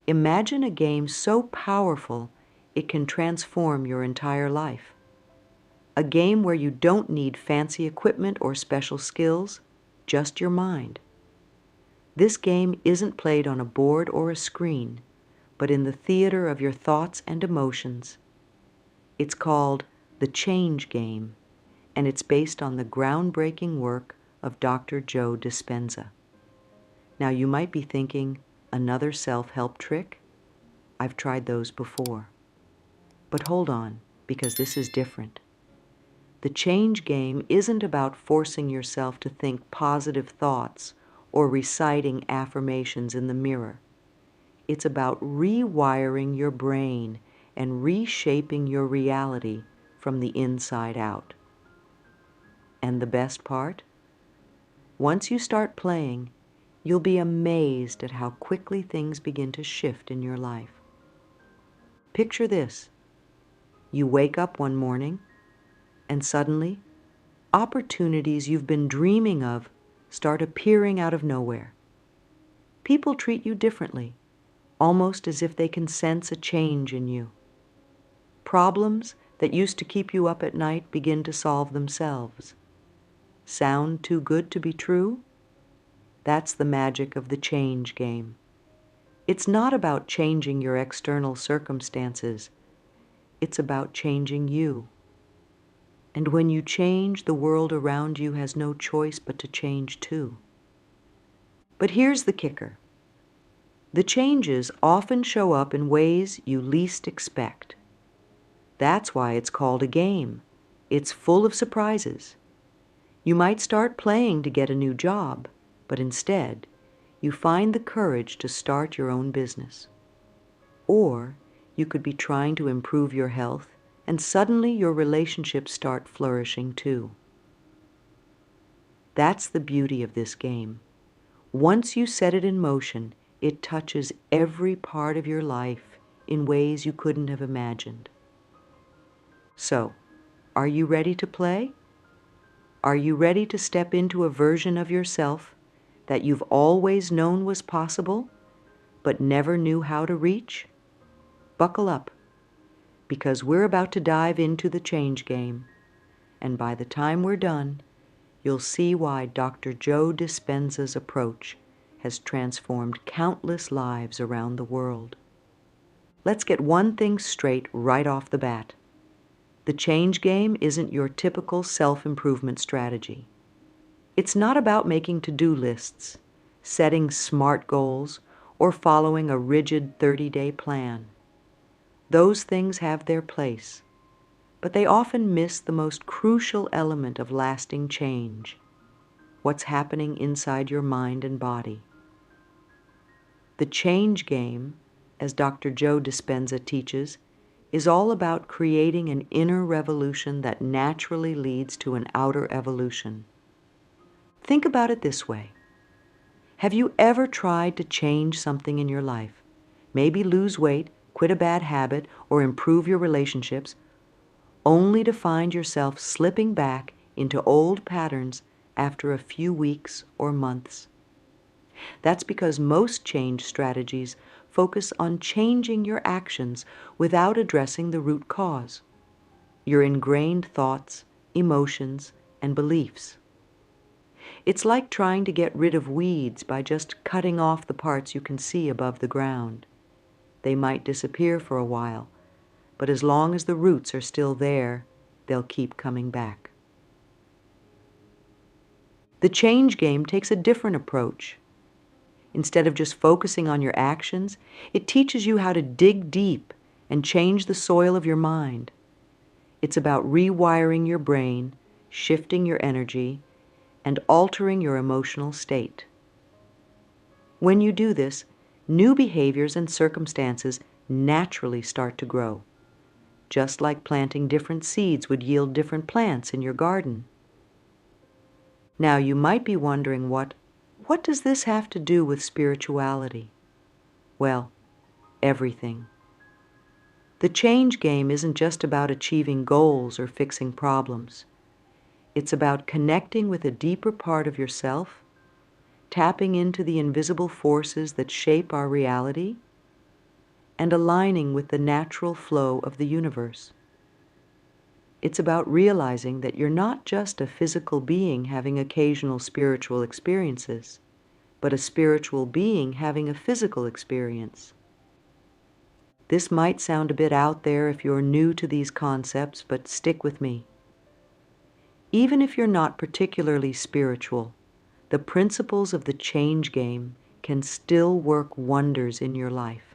Imagine a game so powerful it can transform your entire life. A game where you don't need fancy equipment or special skills, just your mind. This game isn't played on a board or a screen, but in the theater of your thoughts and emotions. It's called The Change Game, and it's based on the groundbreaking work of Dr. Joe Dispenza. Now you might be thinking, another self-help trick? I've tried those before. But hold on, because this is different. The Change Game isn't about forcing yourself to think positive thoughts or reciting affirmations in the mirror. It's about rewiring your brain and reshaping your reality from the inside out. And the best part? Once you start playing, you'll be amazed at how quickly things begin to shift in your life. Picture this. You wake up one morning, and suddenly, opportunities you've been dreaming of start appearing out of nowhere. People treat you differently, almost as if they can sense a change in you. Problems that used to keep you up at night begin to solve themselves. Sound too good to be true? That's the magic of the Change Game. It's not about changing your external circumstances. It's about changing you. And when you change, the world around you has no choice but to change too. But here's the kicker. The changes often show up in ways you least expect. That's why it's called a game. It's full of surprises. You might start playing to get a new job, but instead, you find the courage to start your own business. Or you could be trying to improve your health, and suddenly your relationships start flourishing too. That's the beauty of this game. Once you set it in motion, it touches every part of your life in ways you couldn't have imagined. So, are you ready to play? Are you ready to step into a version of yourself that you've always known was possible, but never knew how to reach? Buckle up, because we're about to dive into the Change Game, and by the time we're done, you'll see why Dr. Joe Dispenza's approach has transformed countless lives around the world. Let's get one thing straight right off the bat. The Change Game isn't your typical self-improvement strategy. It's not about making to-do lists, setting smart goals, or following a rigid 30-day plan. Those things have their place, but they often miss the most crucial element of lasting change: what's happening inside your mind and body. The Change Game, as Dr. Joe Dispenza teaches, is all about creating an inner revolution that naturally leads to an outer evolution. Think about it this way. Have you ever tried to change something in your life? Maybe lose weight, quit a bad habit, or improve your relationships, only to find yourself slipping back into old patterns after a few weeks or months? That's because most change strategies focus on changing your actions without addressing the root cause: your ingrained thoughts, emotions, and beliefs. It's like trying to get rid of weeds by just cutting off the parts you can see above the ground. They might disappear for a while, but as long as the roots are still there, they'll keep coming back. The Change Game takes a different approach. Instead of just focusing on your actions, it teaches you how to dig deep and change the soil of your mind. It's about rewiring your brain, shifting your energy, and altering your emotional state. When you do this, new behaviors and circumstances naturally start to grow, just like planting different seeds would yield different plants in your garden. Now, you might be wondering, what does this have to do with spirituality? Well, everything. The Change Game isn't just about achieving goals or fixing problems. It's about connecting with a deeper part of yourself, tapping into the invisible forces that shape our reality, and aligning with the natural flow of the universe. It's about realizing that you're not just a physical being having occasional spiritual experiences, but a spiritual being having a physical experience. This might sound a bit out there if you're new to these concepts, but stick with me. Even if you're not particularly spiritual, the principles of the change game can still work wonders in your life.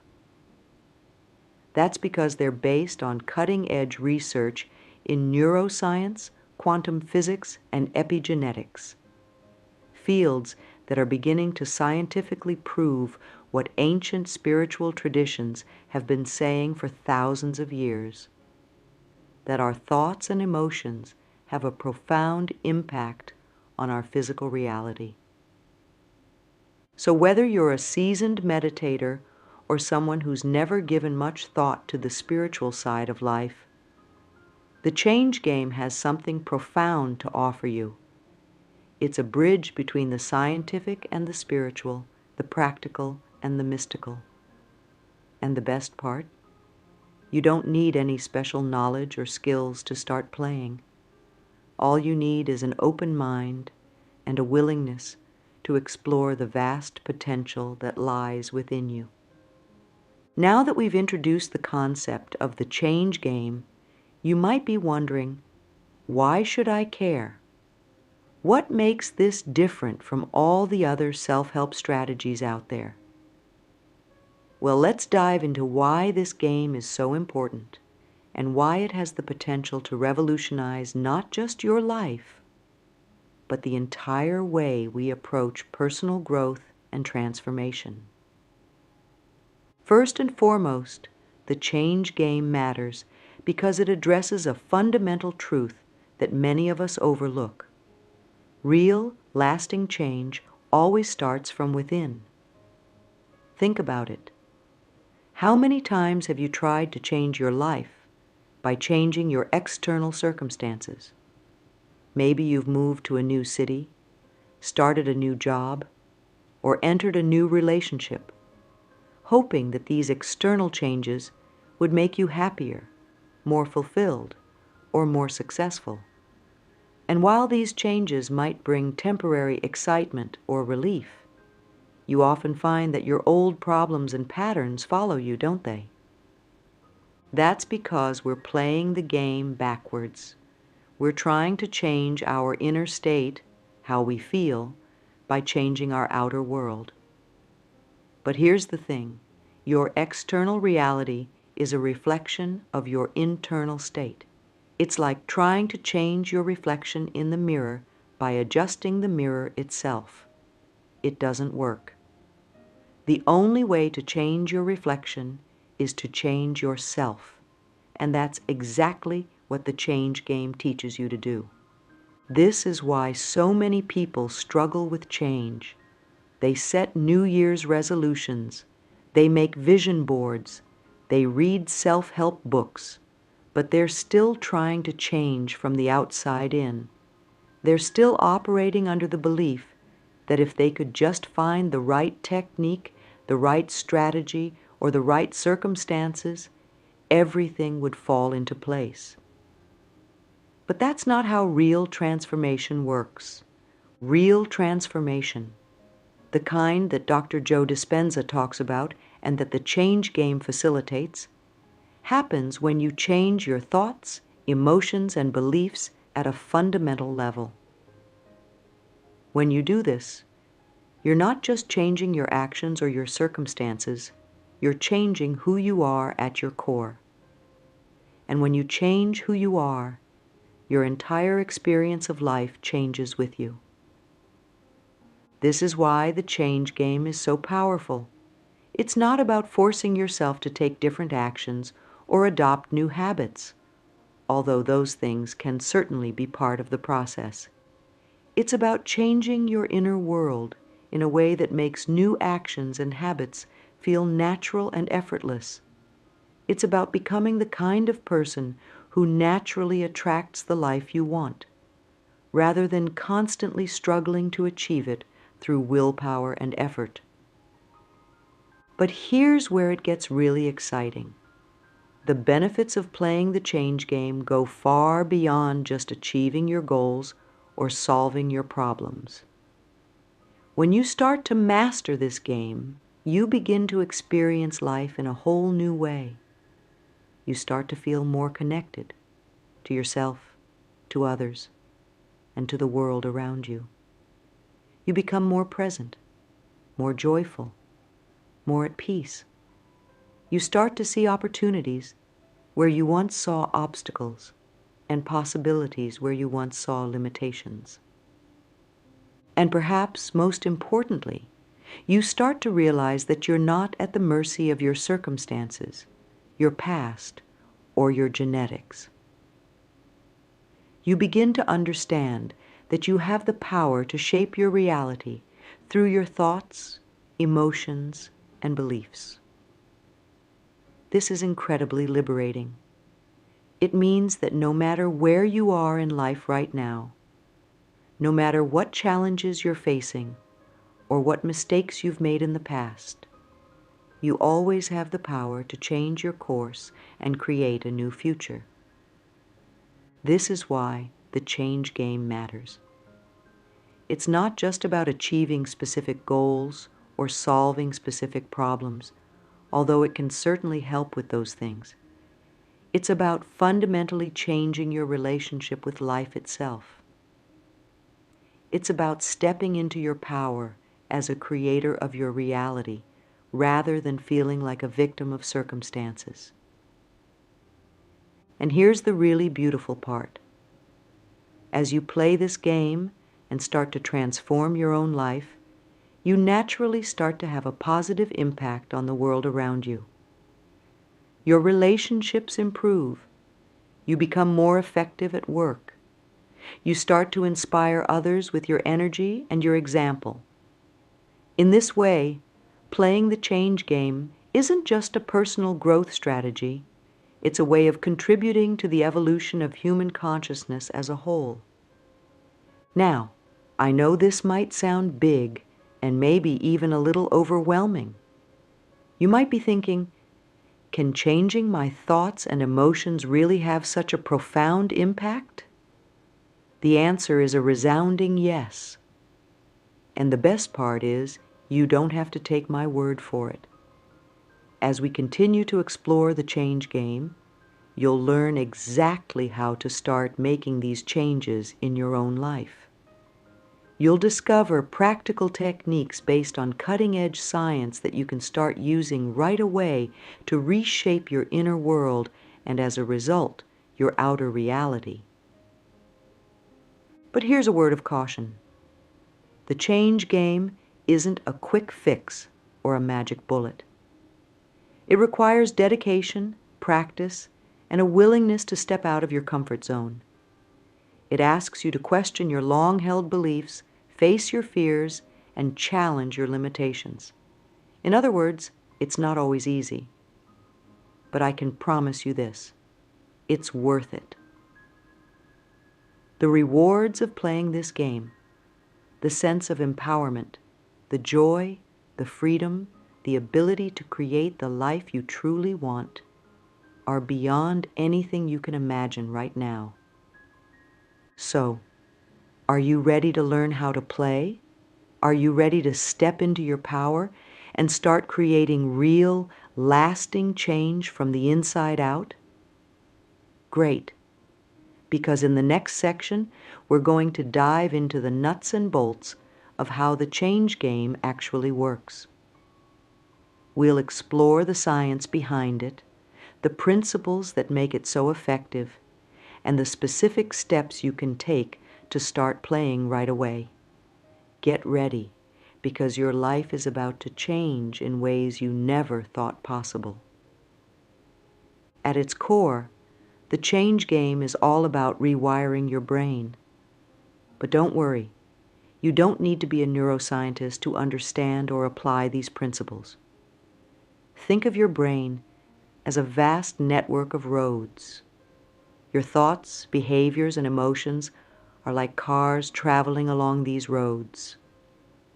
That's because they're based on cutting-edge research in neuroscience, quantum physics, and epigenetics, fields that are beginning to scientifically prove what ancient spiritual traditions have been saying for thousands of years, that our thoughts and emotions have a profound impact on our physical reality. So whether you're a seasoned meditator or someone who's never given much thought to the spiritual side of life, the change game has something profound to offer you. It's a bridge between the scientific and the spiritual, the practical and the mystical. And the best part? You don't need any special knowledge or skills to start playing. All you need is an open mind and a willingness to explore the vast potential that lies within you. Now that we've introduced the concept of the change game, you might be wondering, why should I care? What makes this different from all the other self-help strategies out there? Well, let's dive into why this game is so important and why it has the potential to revolutionize not just your life, but the entire way we approach personal growth and transformation. First and foremost, the change game matters because it addresses a fundamental truth that many of us overlook. Real, lasting change always starts from within. Think about it. How many times have you tried to change your life by changing your external circumstances? Maybe you've moved to a new city, started a new job, or entered a new relationship, hoping that these external changes would make you happier, more fulfilled, or more successful. And while these changes might bring temporary excitement or relief, you often find that your old problems and patterns follow you, don't they? That's because we're playing the game backwards. We're trying to change our inner state, how we feel, by changing our outer world. But here's the thing. Your external reality is a reflection of your internal state. It's like trying to change your reflection in the mirror by adjusting the mirror itself. It doesn't work. The only way to change your reflection is to change yourself, and that's exactly what the change game teaches you to do. This is why so many people struggle with change. They set New Year's resolutions, they make vision boards, they read self-help books, but they're still trying to change from the outside in. They're still operating under the belief that if they could just find the right technique, the right strategy, or the right circumstances, everything would fall into place. But that's not how real transformation works. Real transformation, the kind that Dr. Joe Dispenza talks about and that the change game facilitates, happens when you change your thoughts, emotions, and beliefs at a fundamental level. When you do this, you're not just changing your actions or your circumstances, you're changing who you are at your core. And when you change who you are, your entire experience of life changes with you. This is why the change game is so powerful. It's not about forcing yourself to take different actions or adopt new habits, although those things can certainly be part of the process. It's about changing your inner world in a way that makes new actions and habits feel natural and effortless. It's about becoming the kind of person who naturally attracts the life you want, rather than constantly struggling to achieve it through willpower and effort. But here's where it gets really exciting. The benefits of playing the change game go far beyond just achieving your goals or solving your problems. When you start to master this game, you begin to experience life in a whole new way. You start to feel more connected to yourself, to others, and to the world around you. You become more present, more joyful, more at peace. You start to see opportunities where you once saw obstacles and possibilities where you once saw limitations. And perhaps most importantly, you start to realize that you're not at the mercy of your circumstances, your past, or your genetics. You begin to understand that you have the power to shape your reality through your thoughts, emotions, and beliefs. This is incredibly liberating. It means that no matter where you are in life right now, no matter what challenges you're facing or what mistakes you've made in the past, you always have the power to change your course and create a new future. This is why the change game matters. It's not just about achieving specific goals or solving specific problems, although it can certainly help with those things. It's about fundamentally changing your relationship with life itself. It's about stepping into your power as a creator of your reality, rather than feeling like a victim of circumstances. And here's the really beautiful part. As you play this game and start to transform your own life, you naturally start to have a positive impact on the world around you. Your relationships improve. You become more effective at work. You start to inspire others with your energy and your example. In this way, playing the change game isn't just a personal growth strategy. It's a way of contributing to the evolution of human consciousness as a whole. Now, I know this might sound big and maybe even a little overwhelming. You might be thinking, can changing my thoughts and emotions really have such a profound impact? The answer is a resounding yes. And the best part is, you don't have to take my word for it. As we continue to explore the change game, you'll learn exactly how to start making these changes in your own life. You'll discover practical techniques based on cutting-edge science that you can start using right away to reshape your inner world and, as a result, your outer reality. But here's a word of caution. The change game isn't a quick fix or a magic bullet. It requires dedication, practice, and a willingness to step out of your comfort zone. It asks you to question your long-held beliefs, face your fears, and challenge your limitations. In other words, it's not always easy. But I can promise you this: it's worth it. The rewards of playing this game, the sense of empowerment, the joy, the freedom, the ability to create the life you truly want, are beyond anything you can imagine right now. So, are you ready to learn how to play? Are you ready to step into your power and start creating real, lasting change from the inside out? Great, because in the next section, we're going to dive into the nuts and bolts of how the change game actually works. We'll explore the science behind it, the principles that make it so effective, and the specific steps you can take to start playing right away. Get ready, because your life is about to change in ways you never thought possible. At its core, the change game is all about rewiring your brain. But don't worry, you don't need to be a neuroscientist to understand or apply these principles. Think of your brain as a vast network of roads. Your thoughts, behaviors, and emotions are like cars traveling along these roads.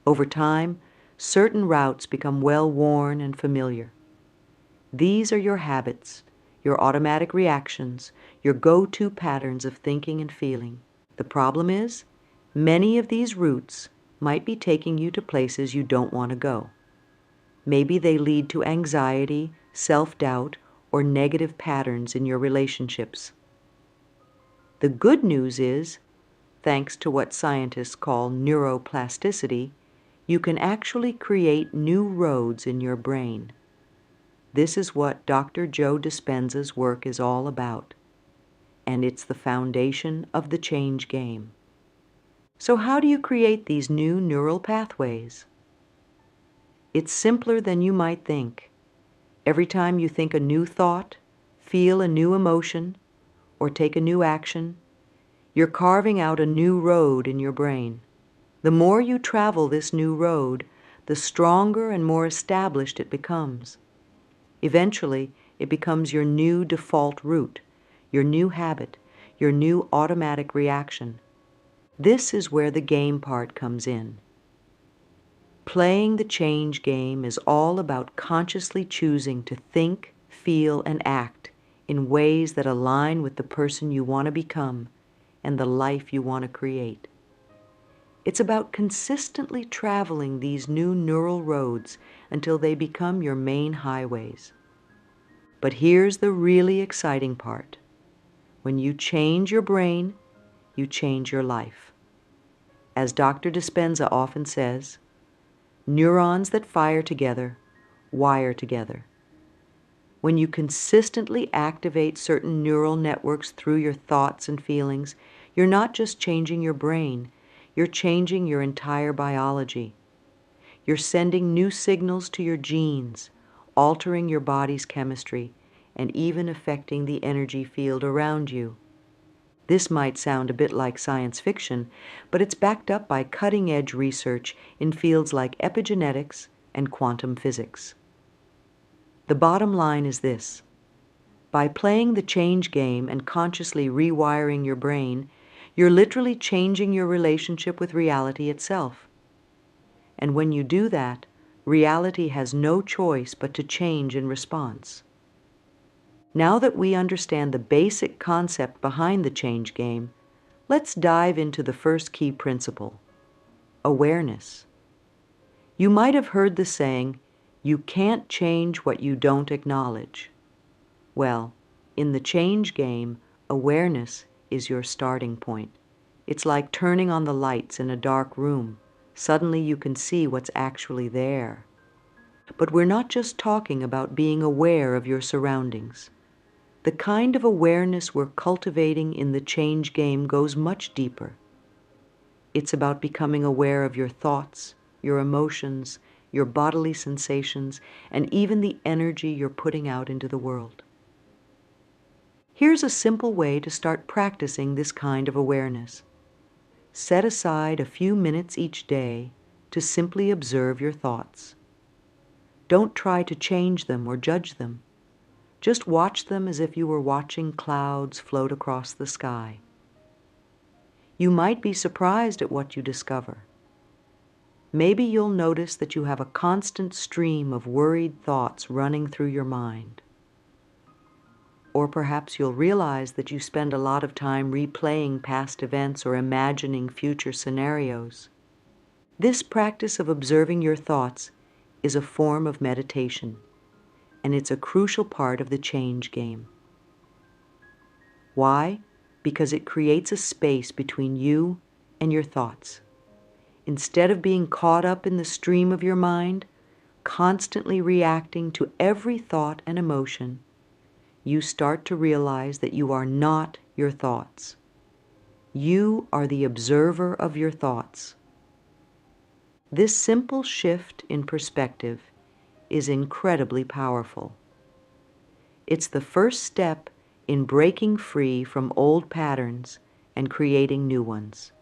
Over time, certain routes become well-worn and familiar. These are your habits, your automatic reactions, your go-to patterns of thinking and feeling. The problem is, many of these routes might be taking you to places you don't want to go. Maybe they lead to anxiety, self-doubt, or negative patterns in your relationships. The good news is, thanks to what scientists call neuroplasticity, you can actually create new roads in your brain. This is what Dr. Joe Dispenza's work is all about, and it's the foundation of the change game. So how do you create these new neural pathways? It's simpler than you might think. Every time you think a new thought, feel a new emotion, or take a new action, you're carving out a new road in your brain. The more you travel this new road, the stronger and more established it becomes. Eventually, it becomes your new default route, your new habit, your new automatic reaction. This is where the game part comes in. Playing the change game is all about consciously choosing to think, feel, and act in ways that align with the person you want to become and the life you want to create. It's about consistently traveling these new neural roads until they become your main highways. But here's the really exciting part. When you change your brain, you change your life. As Dr. Dispenza often says, neurons that fire together wire together. When you consistently activate certain neural networks through your thoughts and feelings, you're not just changing your brain, you're changing your entire biology. You're sending new signals to your genes, altering your body's chemistry, and even affecting the energy field around you. This might sound a bit like science fiction, but it's backed up by cutting-edge research in fields like epigenetics and quantum physics. The bottom line is this. By playing the change game and consciously rewiring your brain, you're literally changing your relationship with reality itself. And when you do that, reality has no choice but to change in response. Now that we understand the basic concept behind the change game, let's dive into the first key principle: awareness. You might have heard the saying, "You can't change what you don't acknowledge." Well, in the change game, awareness is your starting point. It's like turning on the lights in a dark room. Suddenly you can see what's actually there. But we're not just talking about being aware of your surroundings. The kind of awareness we're cultivating in the change game goes much deeper. It's about becoming aware of your thoughts, your emotions, your bodily sensations, and even the energy you're putting out into the world. Here's a simple way to start practicing this kind of awareness. Set aside a few minutes each day to simply observe your thoughts. Don't try to change them or judge them. Just watch them as if you were watching clouds float across the sky. You might be surprised at what you discover. Maybe you'll notice that you have a constant stream of worried thoughts running through your mind. Or perhaps you'll realize that you spend a lot of time replaying past events or imagining future scenarios. This practice of observing your thoughts is a form of meditation, and it's a crucial part of the change game. Why? Because it creates a space between you and your thoughts. Instead of being caught up in the stream of your mind, constantly reacting to every thought and emotion, you start to realize that you are not your thoughts. You are the observer of your thoughts. This simple shift in perspective is incredibly powerful. It's the first step in breaking free from old patterns and creating new ones.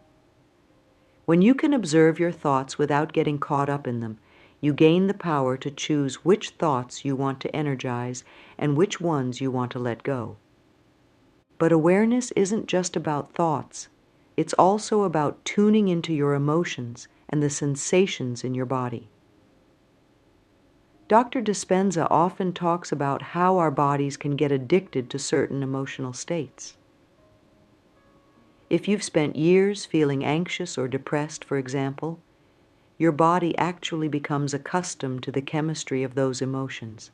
When you can observe your thoughts without getting caught up in them, you gain the power to choose which thoughts you want to energize and which ones you want to let go. But awareness isn't just about thoughts. It's also about tuning into your emotions and the sensations in your body. Dr. Dispenza often talks about how our bodies can get addicted to certain emotional states. If you've spent years feeling anxious or depressed, for example, your body actually becomes accustomed to the chemistry of those emotions.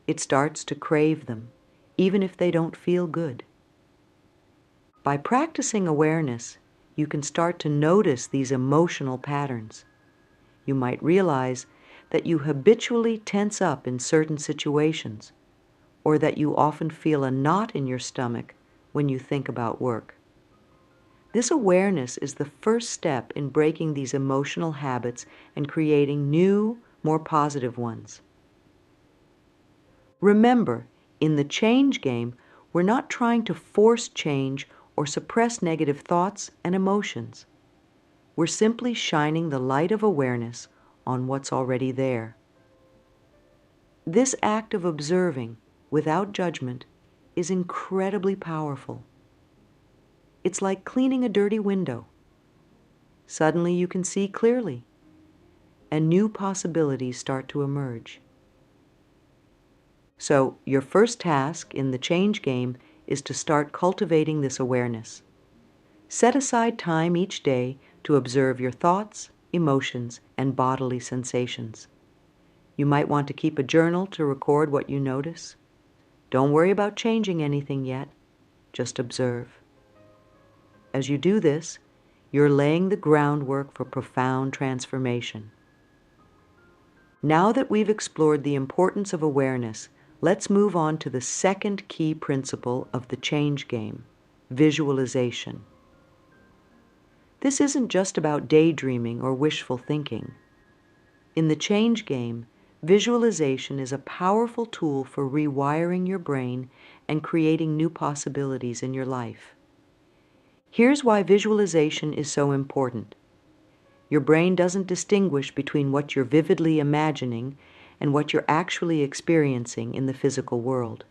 It starts to crave them, even if they don't feel good. By practicing awareness, you can start to notice these emotional patterns. You might realize that you habitually tense up in certain situations, or that you often feel a knot in your stomach when you think about work. This awareness is the first step in breaking these emotional habits and creating new, more positive ones. Remember, in the change game, we're not trying to force change or suppress negative thoughts and emotions. We're simply shining the light of awareness on what's already there. This act of observing, without judgment, is incredibly powerful. It's like cleaning a dirty window. Suddenly you can see clearly, and new possibilities start to emerge. So, your first task in the change game is to start cultivating this awareness. Set aside time each day to observe your thoughts, emotions, and bodily sensations. You might want to keep a journal to record what you notice. Don't worry about changing anything yet. Just observe. As you do this, you're laying the groundwork for profound transformation. Now that we've explored the importance of awareness, let's move on to the second key principle of the change game, visualization. This isn't just about daydreaming or wishful thinking. In the change game, visualization is a powerful tool for rewiring your brain and creating new possibilities in your life. Here's why visualization is so important. Your brain doesn't distinguish between what you're vividly imagining and what you're actually experiencing in the physical world.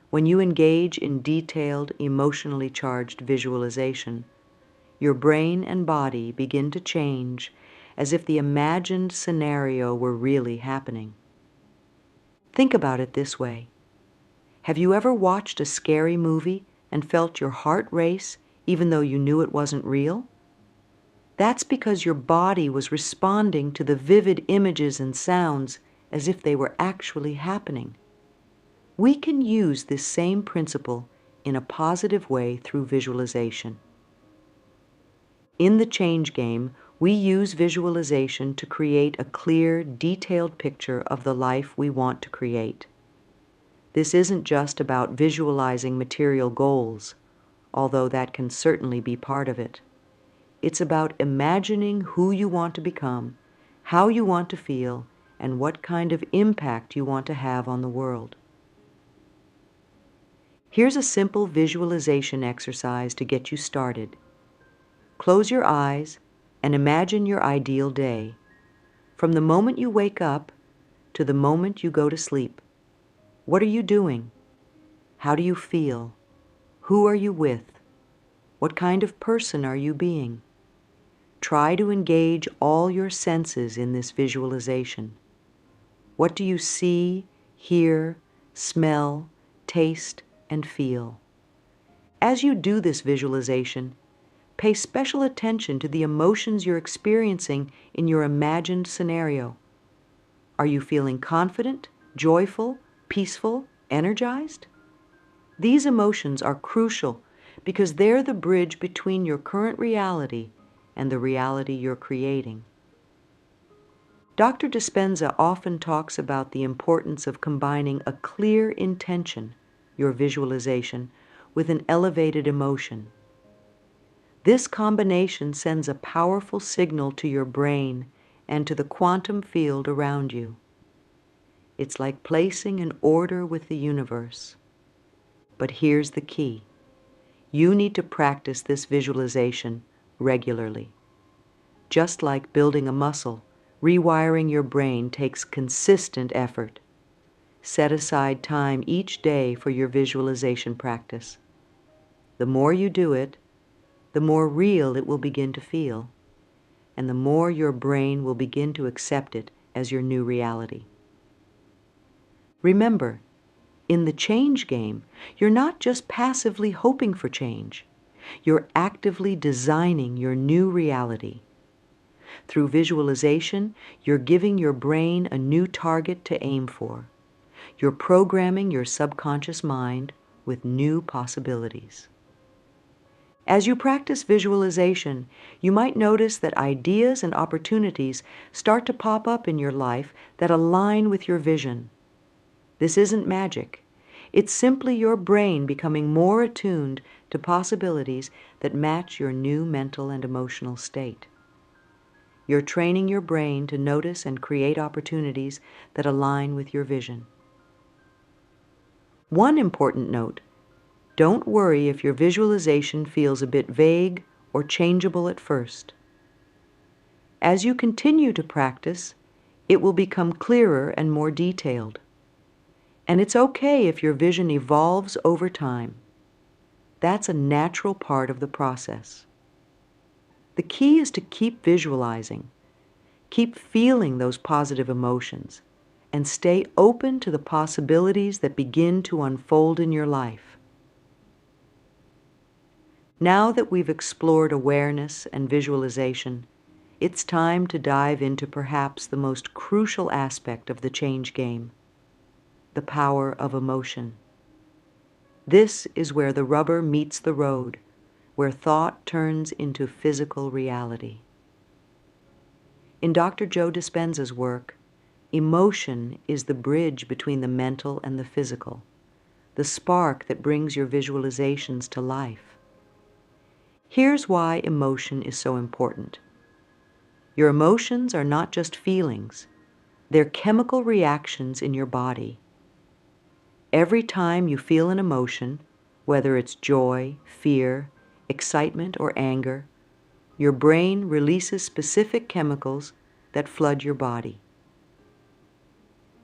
When you engage in detailed, emotionally charged visualization, your brain and body begin to change as if the imagined scenario were really happening. Think about it this way. Have you ever watched a scary movie and felt your heart race even though you knew it wasn't real? That's because your body was responding to the vivid images and sounds as if they were actually happening. We can use this same principle in a positive way through visualization. In the change game, we use visualization to create a clear, detailed picture of the life we want to create. This isn't just about visualizing material goals, although that can certainly be part of it. It's about imagining who you want to become, how you want to feel, and what kind of impact you want to have on the world. Here's a simple visualization exercise to get you started. Close your eyes and imagine your ideal day, from the moment you wake up to the moment you go to sleep. What are you doing? How do you feel? Who are you with? What kind of person are you being? Try to engage all your senses in this visualization. What do you see, hear, smell, taste, and feel? As you do this visualization, pay special attention to the emotions you're experiencing in your imagined scenario. Are you feeling confident, joyful, peaceful, energized? These emotions are crucial because they're the bridge between your current reality and the reality you're creating. Dr. Dispenza often talks about the importance of combining a clear intention, your visualization, with an elevated emotion. This combination sends a powerful signal to your brain and to the quantum field around you. It's like placing an order with the universe. But here's the key. You need to practice this visualization regularly. Just like building a muscle, rewiring your brain takes consistent effort. Set aside time each day for your visualization practice. The more you do it, the more real it will begin to feel, and the more your brain will begin to accept it as your new reality. Remember, in the change game, you're not just passively hoping for change. You're actively designing your new reality. Through visualization, you're giving your brain a new target to aim for. You're programming your subconscious mind with new possibilities. As you practice visualization, you might notice that ideas and opportunities start to pop up in your life that align with your vision. This isn't magic. It's simply your brain becoming more attuned to possibilities that match your new mental and emotional state. You're training your brain to notice and create opportunities that align with your vision. One important note: don't worry if your visualization feels a bit vague or changeable at first. As you continue to practice, it will become clearer and more detailed. And it's okay if your vision evolves over time. That's a natural part of the process. The key is to keep visualizing, keep feeling those positive emotions, and stay open to the possibilities that begin to unfold in your life. Now that we've explored awareness and visualization, it's time to dive into perhaps the most crucial aspect of the change game: the power of emotion. This is where the rubber meets the road, where thought turns into physical reality. In Dr. Joe Dispenza's work, emotion is the bridge between the mental and the physical, the spark that brings your visualizations to life. Here's why emotion is so important. Your emotions are not just feelings, they're chemical reactions in your body. Every time you feel an emotion, whether it's joy, fear, excitement, or anger, your brain releases specific chemicals that flood your body.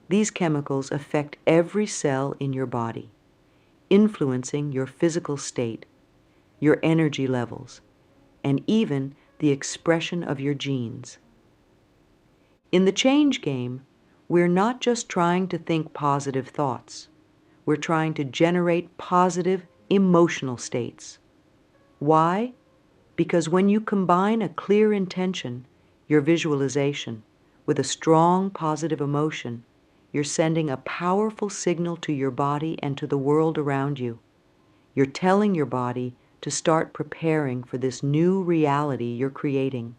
These chemicals affect every cell in your body, influencing your physical state, your energy levels, and even the expression of your genes. In the change game, we're not just trying to think positive thoughts. We're trying to generate positive emotional states. Why? Because when you combine a clear intention, your visualization, with a strong positive emotion, you're sending a powerful signal to your body and to the world around you. You're telling your body to start preparing for this new reality you're creating.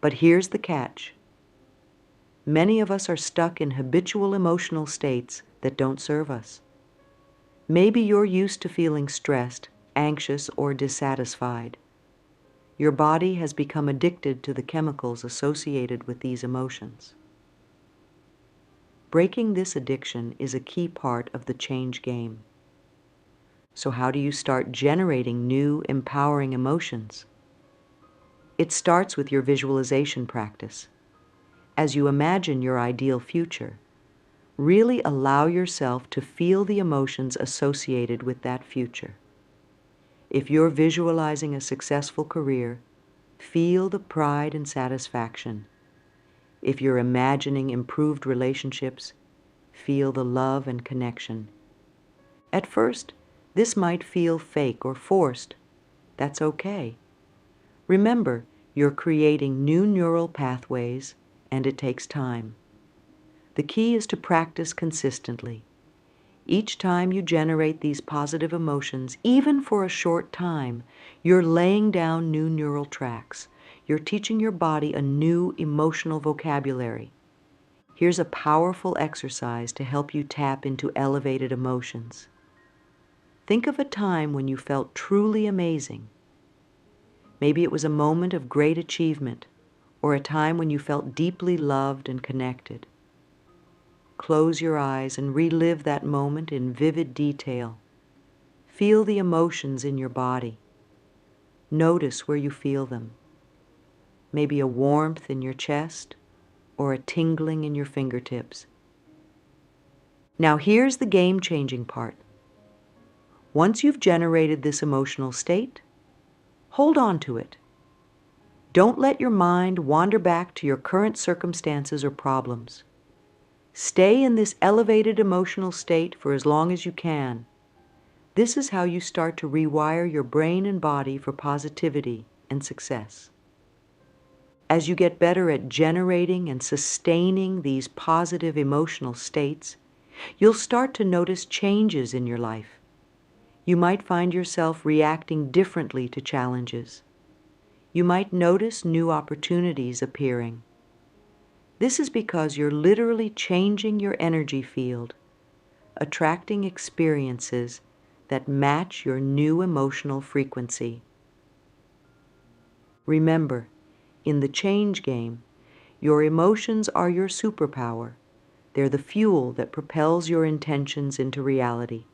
But here's the catch. Many of us are stuck in habitual emotional states that don't serve us. Maybe you're used to feeling stressed, anxious, or dissatisfied. Your body has become addicted to the chemicals associated with these emotions. Breaking this addiction is a key part of the change game. So how do you start generating new, empowering emotions? It starts with your visualization practice. As you imagine your ideal future, really allow yourself to feel the emotions associated with that future. If you're visualizing a successful career, feel the pride and satisfaction. If you're imagining improved relationships, feel the love and connection. At first, this might feel fake or forced. That's okay. Remember, you're creating new neural pathways, and it takes time. The key is to practice consistently. Each time you generate these positive emotions, even for a short time, you're laying down new neural tracks. You're teaching your body a new emotional vocabulary. Here's a powerful exercise to help you tap into elevated emotions. Think of a time when you felt truly amazing. Maybe it was a moment of great achievement, or a time when you felt deeply loved and connected. Close your eyes and relive that moment in vivid detail. Feel the emotions in your body. Notice where you feel them. Maybe a warmth in your chest or a tingling in your fingertips. Now here's the game-changing part. Once you've generated this emotional state, hold on to it. Don't let your mind wander back to your current circumstances or problems. Stay in this elevated emotional state for as long as you can. This is how you start to rewire your brain and body for positivity and success. As you get better at generating and sustaining these positive emotional states, you'll start to notice changes in your life. You might find yourself reacting differently to challenges. You might notice new opportunities appearing. This is because you're literally changing your energy field, attracting experiences that match your new emotional frequency. Remember, in the change game, your emotions are your superpower. They're the fuel that propels your intentions into reality.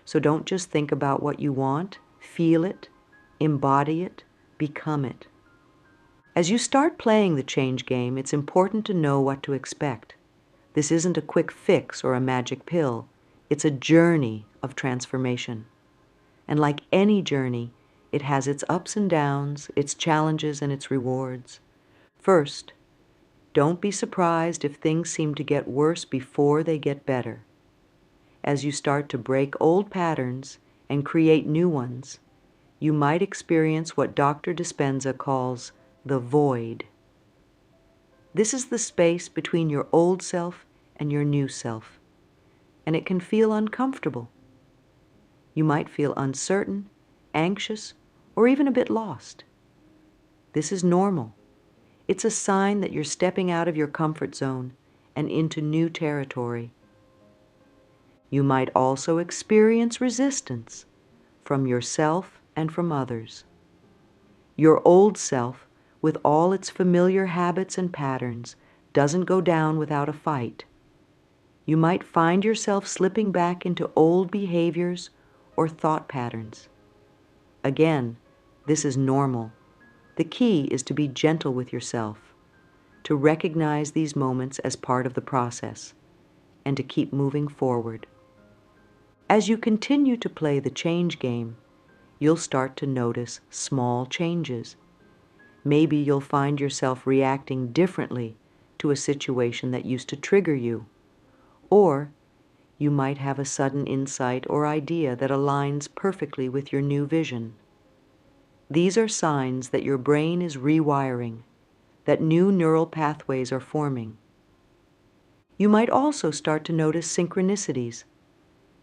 So don't just think about what you want, feel it, embody it, become it. As you start playing the change game, it's important to know what to expect. This isn't a quick fix or a magic pill. It's a journey of transformation. And like any journey, it has its ups and downs, its challenges and its rewards. First, don't be surprised if things seem to get worse before they get better. As you start to break old patterns and create new ones, you might experience what Dr. Dispenza calls the void. This is the space between your old self and your new self, and it can feel uncomfortable. You might feel uncertain, anxious, or even a bit lost. This is normal. It's a sign that you're stepping out of your comfort zone and into new territory. You might also experience resistance from yourself and from others. Your old self, with all its familiar habits and patterns, doesn't go down without a fight. You might find yourself slipping back into old behaviors or thought patterns. Again, this is normal. The key is to be gentle with yourself, to recognize these moments as part of the process, and to keep moving forward. As you continue to play the change game, you'll start to notice small changes. Maybe you'll find yourself reacting differently to a situation that used to trigger you, or you might have a sudden insight or idea that aligns perfectly with your new vision. These are signs that your brain is rewiring, that new neural pathways are forming. You might also start to notice synchronicities,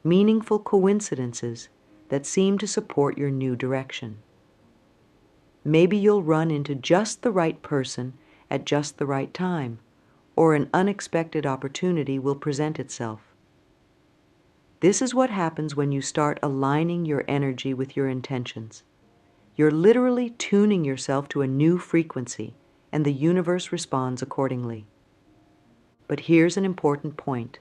meaningful coincidences that seem to support your new direction. Maybe you'll run into just the right person at just the right time, or an unexpected opportunity will present itself. This is what happens when you start aligning your energy with your intentions. You're literally tuning yourself to a new frequency, and the universe responds accordingly. But here's an important point.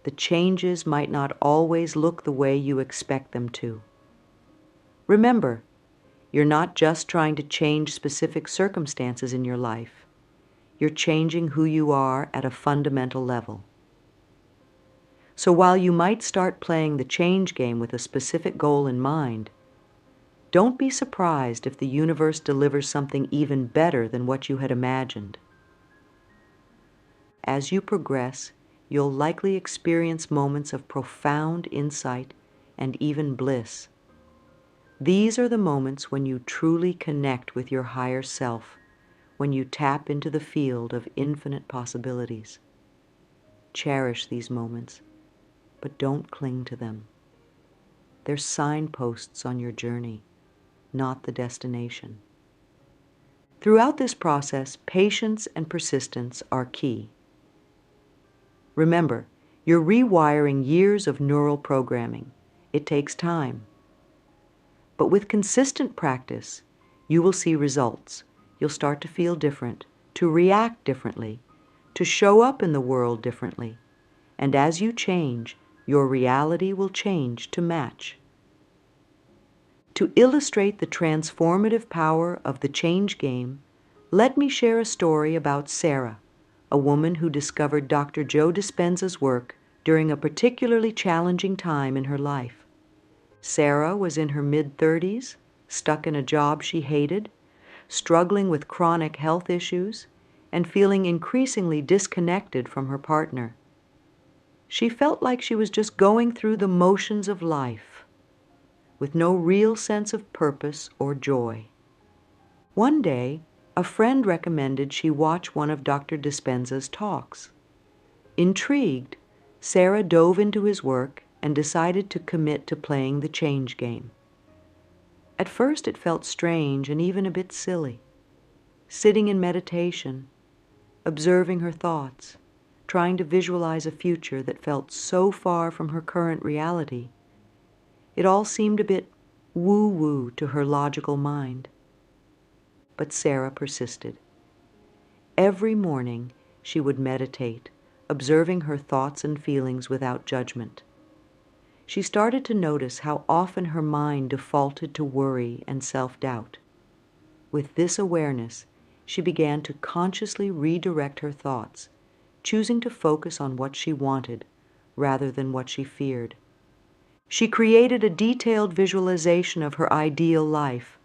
The changes might not always look the way you expect them to. Remember, you're not just trying to change specific circumstances in your life. You're changing who you are at a fundamental level. So while you might start playing the change game with a specific goal in mind, don't be surprised if the universe delivers something even better than what you had imagined. As you progress, you'll likely experience moments of profound insight and even bliss. These are the moments when you truly connect with your higher self, when you tap into the field of infinite possibilities. Cherish these moments, but don't cling to them. They're signposts on your journey, not the destination. Throughout this process, patience and persistence are key. Remember, you're rewiring years of neural programming. It takes time. But with consistent practice, you will see results. You'll start to feel different, to react differently, to show up in the world differently. And as you change, your reality will change to match. To illustrate the transformative power of the change game, let me share a story about Sarah, a woman who discovered Dr. Joe Dispenza's work during a particularly challenging time in her life. Sarah was in her mid-30s, stuck in a job she hated, struggling with chronic health issues, and feeling increasingly disconnected from her partner. She felt like she was just going through the motions of life, with no real sense of purpose or joy. One day, a friend recommended she watch one of Dr. Dispenza's talks. Intrigued, Sarah dove into his work and decided to commit to playing the change game. At first it felt strange and even a bit silly. Sitting in meditation, observing her thoughts, trying to visualize a future that felt so far from her current reality. It all seemed a bit woo-woo to her logical mind. But Sarah persisted. Every morning she would meditate, observing her thoughts and feelings without judgment. She started to notice how often her mind defaulted to worry and self-doubt. With this awareness, she began to consciously redirect her thoughts, choosing to focus on what she wanted rather than what she feared. She created a detailed visualization of her ideal life,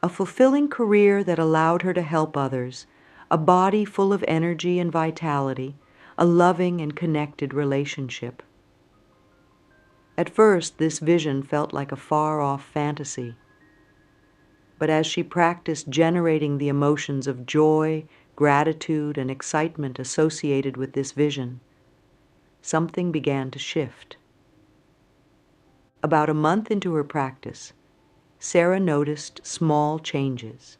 a fulfilling career that allowed her to help others, a body full of energy and vitality, a loving and connected relationship. At first, this vision felt like a far-off fantasy. But as she practiced generating the emotions of joy, gratitude, and excitement associated with this vision, something began to shift. About a month into her practice, Sarah noticed small changes.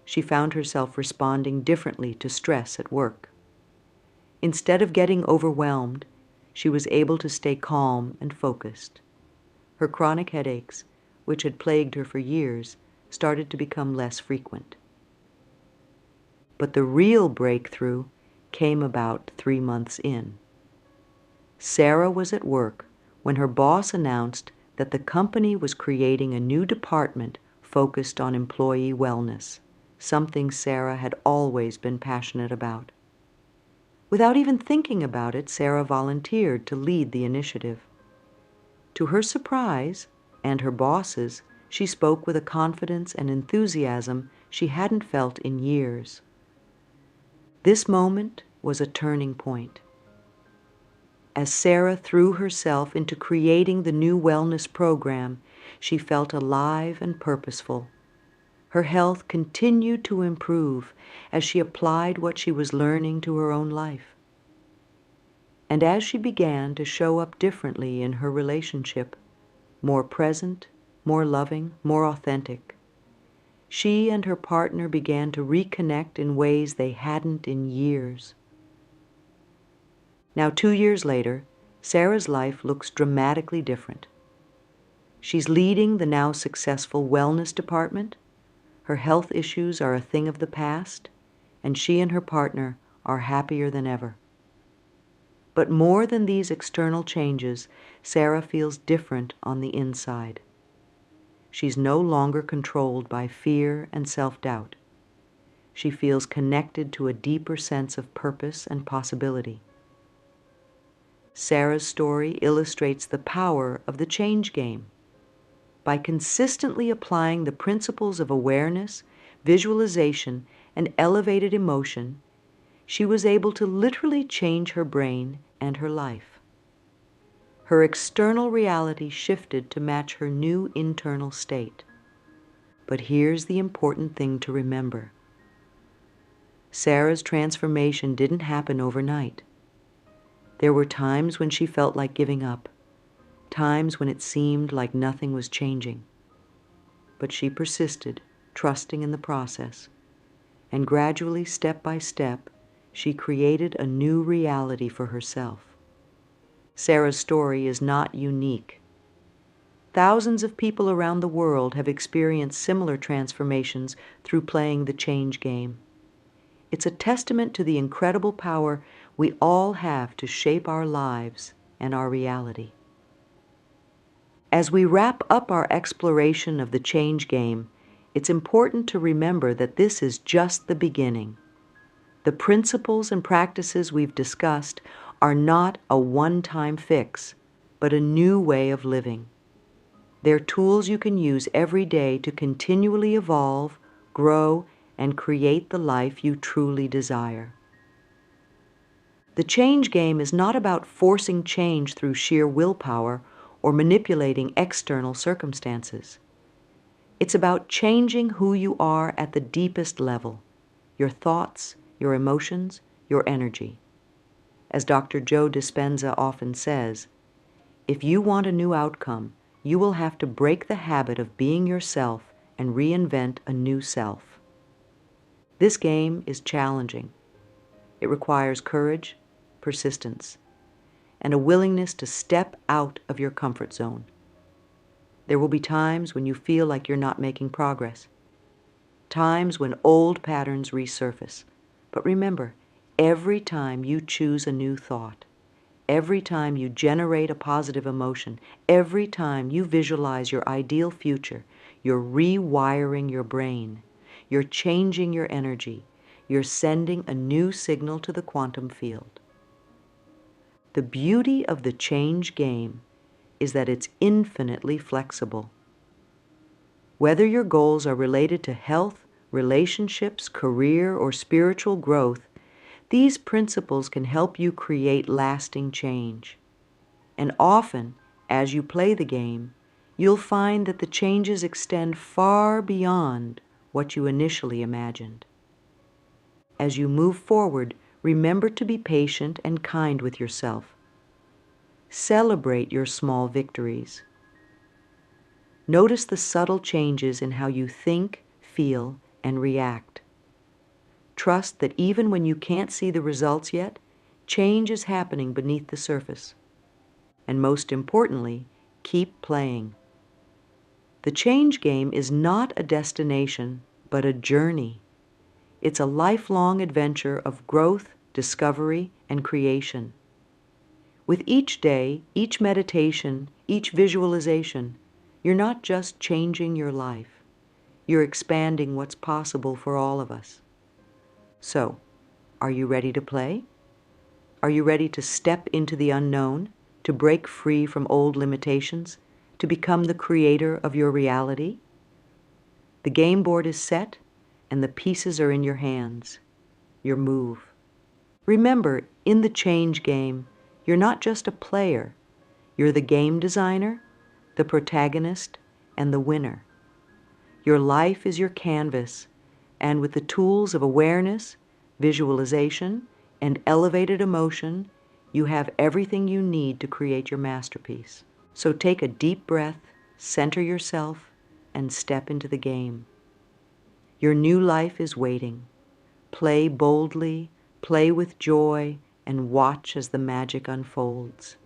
She found herself responding differently to stress at work. Instead of getting overwhelmed, she was able to stay calm and focused. Her chronic headaches, which had plagued her for years, started to become less frequent. But the real breakthrough came about 3 months in. Sarah was at work when her boss announced that the company was creating a new department focused on employee wellness, something Sarah had always been passionate about. Without even thinking about it, Sarah volunteered to lead the initiative. To her surprise, and her boss's, she spoke with a confidence and enthusiasm she hadn't felt in years. This moment was a turning point. As Sarah threw herself into creating the new wellness program, she felt alive and purposeful. Her health continued to improve as she applied what she was learning to her own life. And as she began to show up differently in her relationship, more present, more loving, more authentic, she and her partner began to reconnect in ways they hadn't in years. Now, 2 years later, Sarah's life looks dramatically different. She's leading the now successful wellness department. Her health issues are a thing of the past, and she and her partner are happier than ever. But more than these external changes, Sarah feels different on the inside. She's no longer controlled by fear and self-doubt. She feels connected to a deeper sense of purpose and possibility. Sarah's story illustrates the power of the change game. By consistently applying the principles of awareness, visualization, and elevated emotion, she was able to literally change her brain and her life. Her external reality shifted to match her new internal state. But here's the important thing to remember. Sarah's transformation didn't happen overnight. There were times when she felt like giving up, times when it seemed like nothing was changing. But she persisted, trusting in the process, and gradually, step by step, she created a new reality for herself. Sarah's story is not unique. Thousands of people around the world have experienced similar transformations through playing the change game. It's a testament to the incredible power we all have to shape our lives and our reality. As we wrap up our exploration of the change game, it's important to remember that this is just the beginning. The principles and practices we've discussed are not a one-time fix, but a new way of living. They're tools you can use every day to continually evolve, grow, and create the life you truly desire. The change game is not about forcing change through sheer willpower or manipulating external circumstances. It's about changing who you are at the deepest level, your thoughts, your emotions, your energy. As Dr. Joe Dispenza often says, if you want a new outcome, you will have to break the habit of being yourself and reinvent a new self. This game is challenging. It requires courage, persistence, and a willingness to step out of your comfort zone. There will be times when you feel like you're not making progress, times when old patterns resurface. But remember, every time you choose a new thought, every time you generate a positive emotion, every time you visualize your ideal future, you're rewiring your brain. You're changing your energy. You're sending a new signal to the quantum field. The beauty of the change game is that it's infinitely flexible. Whether your goals are related to health, relationships, career, or spiritual growth, these principles can help you create lasting change. And often, as you play the game, you'll find that the changes extend far beyond what you initially imagined. As you move forward, remember to be patient and kind with yourself. Celebrate your small victories. Notice the subtle changes in how you think, feel, and react. Trust that even when you can't see the results yet, change is happening beneath the surface. And most importantly, keep playing. The change game is not a destination, but a journey. It's a lifelong adventure of growth, discovery, and creation. With each day, each meditation, each visualization, you're not just changing your life. You're expanding what's possible for all of us. So, are you ready to play? Are you ready to step into the unknown, to break free from old limitations, to become the creator of your reality? The game board is set, and the pieces are in your hands. Your move. Remember, in the change game, you're not just a player. You're the game designer, the protagonist, and the winner. Your life is your canvas, and with the tools of awareness, visualization, and elevated emotion, you have everything you need to create your masterpiece. So take a deep breath, center yourself, and step into the game. Your new life is waiting. Play boldly, play with joy, and watch as the magic unfolds.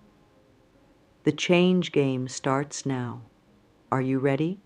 The change game starts now. Are you ready?